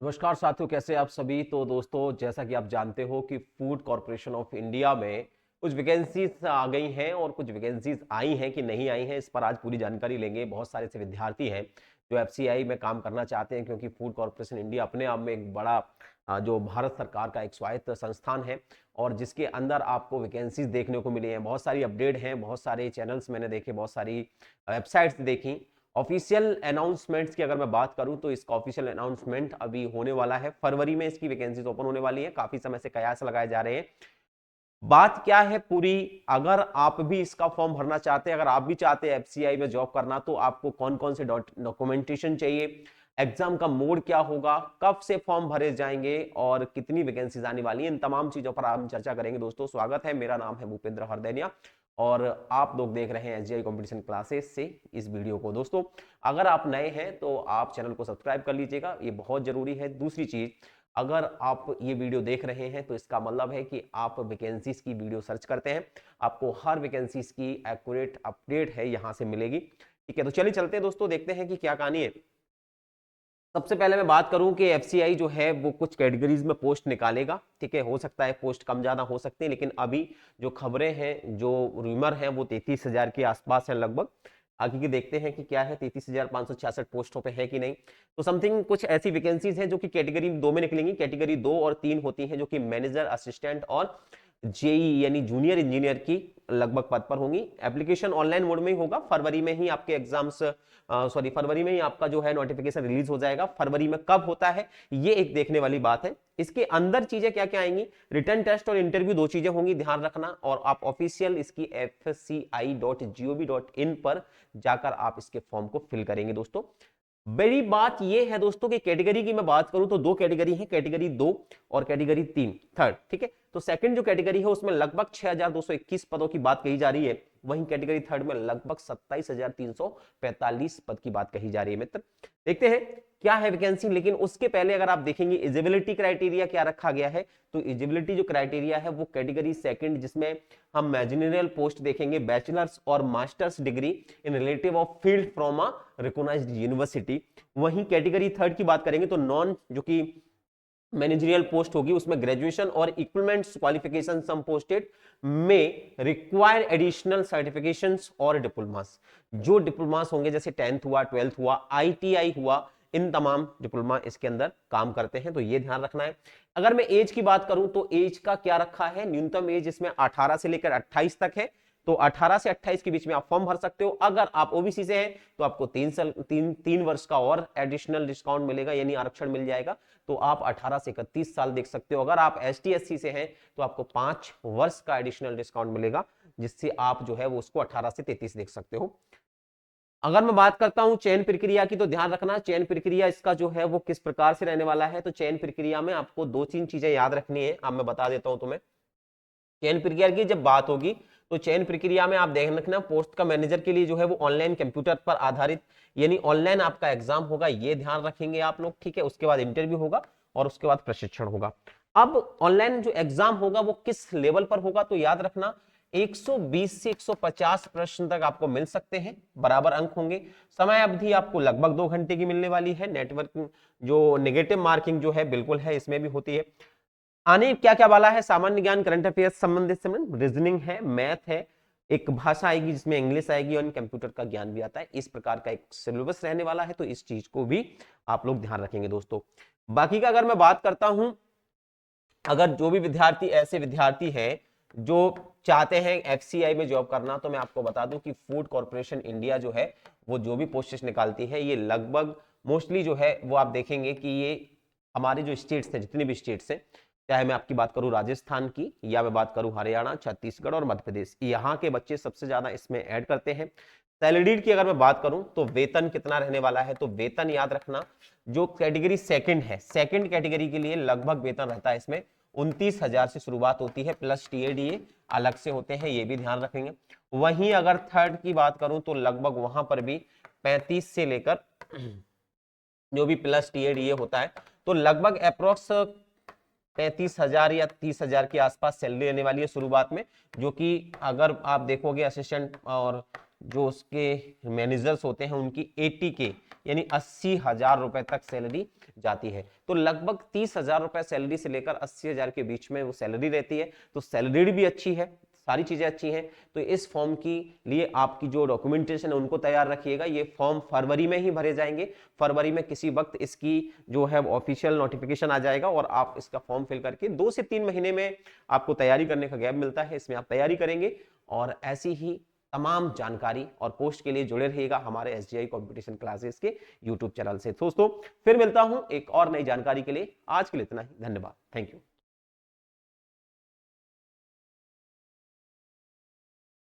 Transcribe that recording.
नमस्कार साथियों, कैसे आप सभी। तो दोस्तों, जैसा कि आप जानते हो कि फूड कॉरपोरेशन ऑफ इंडिया में कुछ वैकेंसीज आ गई हैं और कुछ वैकेंसीज आई हैं कि नहीं आई हैं, इस पर आज पूरी जानकारी लेंगे। बहुत सारे ऐसे विद्यार्थी हैं जो एफसीआई में काम करना चाहते हैं, क्योंकि फूड कॉरपोरेशन इंडिया अपने आप में एक बड़ा जो भारत सरकार का एक स्वायत्त संस्थान है और जिसके अंदर आपको वैकेंसीज देखने को मिली हैं। बहुत सारी अपडेट हैं, बहुत सारे चैनल्स मैंने देखे, बहुत सारी वेबसाइट्स देखी। ऑफिशियल अनाउंसमेंट्स की अगर मैं बात करूं तो इसका ऑफिशियल अनाउंसमेंट अभी होने वाला है। फरवरी में इसकी वैकेंसीज ओपन होने वाली है। काफी समय से कयास लगाए जा रहे हैं। बात क्या है पूरी, अगर आप भी इसका फॉर्म भरना चाहते हैं, अगर आप भी चाहते हैं एफसीआई में जॉब करना, तो आपको कौन कौन से डॉक्यूमेंटेशन चाहिए, एग्जाम का मोड क्या होगा, कब से फॉर्म भरे जाएंगे और कितनी वैकेंसीज आने वाली हैं, इन तमाम चीजों पर हम चर्चा करेंगे। दोस्तों स्वागत है, मेरा नाम है भूपेंद्र हरदैनिया और आप लोग देख रहे हैं एसजीआई कंपटीशन क्लासेस से इस वीडियो को। दोस्तों, अगर आप नए हैं तो आप चैनल को सब्सक्राइब कर लीजिएगा, ये बहुत जरूरी है। दूसरी चीज, अगर आप ये वीडियो देख रहे हैं तो इसका मतलब है कि आप वैकेंसीज की वीडियो सर्च करते हैं, आपको हर वैकेंसीज की एक्यूरेट अपडेट है यहां से मिलेगी। ठीक है, तो चलिए चलते हैं दोस्तों, देखते हैं कि क्या कहानी है। सबसे पहले मैं बात करूं कि एफसीआई जो है वो कुछ कैटेगरीज में पोस्ट निकालेगा। ठीक है, हो सकता है पोस्ट कम ज्यादा हो सकते हैं, लेकिन अभी जो खबरें हैं, जो रूमर है, वो 33,000 के आसपास है लगभग। आगे की देखते हैं कि क्या है, 33,566 पोस्टों पे है कि नहीं। तो समथिंग कुछ ऐसी वैकेंसीज हैं जो कि कैटेगरी 2 में निकलेंगी। कैटेगरी 2 और 3 होती हैं, जो कि मैनेजर, असिस्टेंट और जेई यानी जूनियर इंजीनियर की लगभग पद पर होंगी। एप्लीकेशन ऑनलाइन मोड में ही होगा। फरवरी में ही आपके एग्जाम्स, फरवरी में ही आपका जो है नोटिफिकेशन रिलीज हो जाएगा। फरवरी में कब होता है ये एक देखने वाली बात है। इसके अंदर चीजें क्या क्या आएंगी, रिटर्न टेस्ट और इंटरव्यू, दो चीजें होंगी, ध्यान रखना। और आप ऑफिशियल इसकी fci.gov.in पर जाकर आप इसके फॉर्म को फिल करेंगे। दोस्तों, बड़ी बात यह है दोस्तों कि कैटेगरी की मैं बात करूं तो दो कैटेगरी है, कैटेगरी 2 और कैटेगरी 3 थर्ड। ठीक है, तो सेकंड जो कैटेगरी है उसमें लगभग 6,221 पदों की बात कही जा रही है। वहीं कैटेगरी थर्ड में लगभग 27,345 पद की बात कही जा रही है। मित्र, देखते हैं क्या है वैकेंसी। लेकिन उसके पहले अगर आप देखेंगे एलिजिबिलिटी क्राइटेरिया क्या रखा गया है, तो एलिजिबिलिटी जो क्राइटेरिया है वो कैटेगरी सेकंड, जिसमें हम मैजिनरियल पोस्ट देखेंगे, बैचलर्स और masters degree in relative of field from a recognised university. वहीं कैटेगरी थर्ड की बात करेंगे तो नॉन जो कि मैनेजरियल पोस्ट होगी, उसमें ग्रेजुएशन और इक्विपमेंट्स क्वालिफिकेशन सम पोस्टेड में रिक्वायर एडिशनल सर्टिफिकेशंस और डिप्लोमास। जो डिप्लोमास होंगे, जैसे 10th हुआ, 12th हुआ, आईटीआई हुआ, इन तमाम डिप्लोमा इसके अंदर काम करते हैं, तो ये ध्यान रखना है। अगर मैं एज की बात करूं तो एज का क्या रखा है, न्यूनतम एज इसमें 18 से लेकर 28 तक है। तो 18 से 28 के बीच में आप फॉर्म भर सकते हो। अगर आप ओबीसी से हैं तो आपको 3 वर्ष का और एडिशनल डिस्काउंट मिलेगा, यानी आरक्षण मिल जाएगा। तो आप 18 से 31 साल देख सकते हो। अगर आप एसटी एससी से हैं तो आपको 5 वर्ष का एडिशनल डिस्काउंट मिलेगा, जिससे आप जो है वो उसको 18 से 33 देख सकते हो। अगर मैं बात करता हूं चयन प्रक्रिया की, तो ध्यान रखना चयन प्रक्रिया इसका जो है वो किस प्रकार से रहने वाला है। तो चयन प्रक्रिया में आपको 2-3 चीजें याद रखनी है, अब मैं बता देता हूं तुम्हें। चयन प्रक्रिया की जब बात होगी तो चयन प्रक्रिया में आप ध्यान रखना, पोस्ट का मैनेजर के लिए जो है वो ऑनलाइन कंप्यूटर पर आधारित, यानी ऑनलाइन आपका एग्जाम होगा, ये ध्यान रखेंगे आप लोग। ठीक है, उसके बाद इंटरव्यू होगा और उसके बाद प्रशिक्षण होगा। अब ऑनलाइन जो एग्जाम होगा वो किस लेवल पर होगा, तो याद रखना 120 से 150 प्रश्न तक आपको मिल सकते हैं, बराबर अंक होंगे। समय अवधि आपको लगभग 2 घंटे की मिलने वाली है। नेटवर्क जो नेगेटिव मार्किंग जो है बिल्कुल है, इसमें भी होती है। आने क्या क्या वाला है, सामान्य ज्ञान, करंट अफेयर्स संबंधित रीजनिंग है, मैथ है, एक भाषा आएगी जिसमें इंग्लिश आएगी और कंप्यूटर का ज्ञान भी आता है। इस प्रकार का एक सिलेबस रहने वाला है, तो इस चीज को भी आप लोग ध्यान रखेंगे दोस्तों। बाकी का अगर मैं बात करता हूं, अगर जो भी विद्यार्थी ऐसे विद्यार्थी हैं जो चाहते हैं एफसीआई में जॉब करना, तो मैं आपको बता दूं कि फूड कॉर्पोरेशन इंडिया जो है वो जो भी पोस्टेस निकालती है, ये लगभग मोस्टली जो है वो आप देखेंगे कि ये हमारे जो स्टेट्स हैं, जितने भी स्टेट्स हैं, चाहे मैं आपकी बात करूं राजस्थान की या मैं बात करूं हरियाणा, छत्तीसगढ़ और मध्य प्रदेश, यहाँ के बच्चे सबसे ज्यादा इसमें ऐड करते हैं। सैलरी की अगर मैं बात करूं तो वेतन कितना रहने वाला है, तो वेतन याद रखना, जो कैटेगरी सेकंड है, सेकंड कैटेगरी के लिए लगभग वेतन रहता है इसमें 29,000 से शुरुआत होती है, प्लस टीएडीए अलग से होते हैं, ये भी ध्यान रखेंगे। वहीं अगर थर्ड की बात करूं तो लगभग वहां पर भी 35 से लेकर जो भी प्लस टीएडीए होता है, तो लगभग अप्रोक्स 35,000 या 30,000 के आसपास सैलरी रहने वाली है शुरुआत में। जो कि अगर आप देखोगे असिस्टेंट और जो उसके मैनेजर्स होते हैं उनकी 80 के यानी 80,000 रुपए तक सैलरी जाती है। तो लगभग 30,000 रुपए सैलरी से लेकर 80,000 के बीच में वो सैलरी रहती है। तो सैलरी भी अच्छी है, सारी चीजें अच्छी हैं। तो इस फॉर्म की लिए आपकी जो डॉक्यूमेंटेशन है उनको तैयार रखिएगा। ये फॉर्म फरवरी में ही भरे जाएंगे। फरवरी में किसी वक्त इसकी जो है ऑफिशियल नोटिफिकेशन आ जाएगा और आप इसका फॉर्म फिल करके 2 से 3 महीने में आपको तैयारी करने का गैप मिलता है, इसमें आप तैयारी करेंगे। और ऐसी ही तमाम जानकारी और पोस्ट के लिए जुड़े रहिएगा हमारे SGI कंपटीशन क्लासेस के यूट्यूब चैनल से। दोस्तों फिर मिलता हूं एक और नई जानकारी के लिए। आज के लिए इतना ही, धन्यवाद, थैंक यू।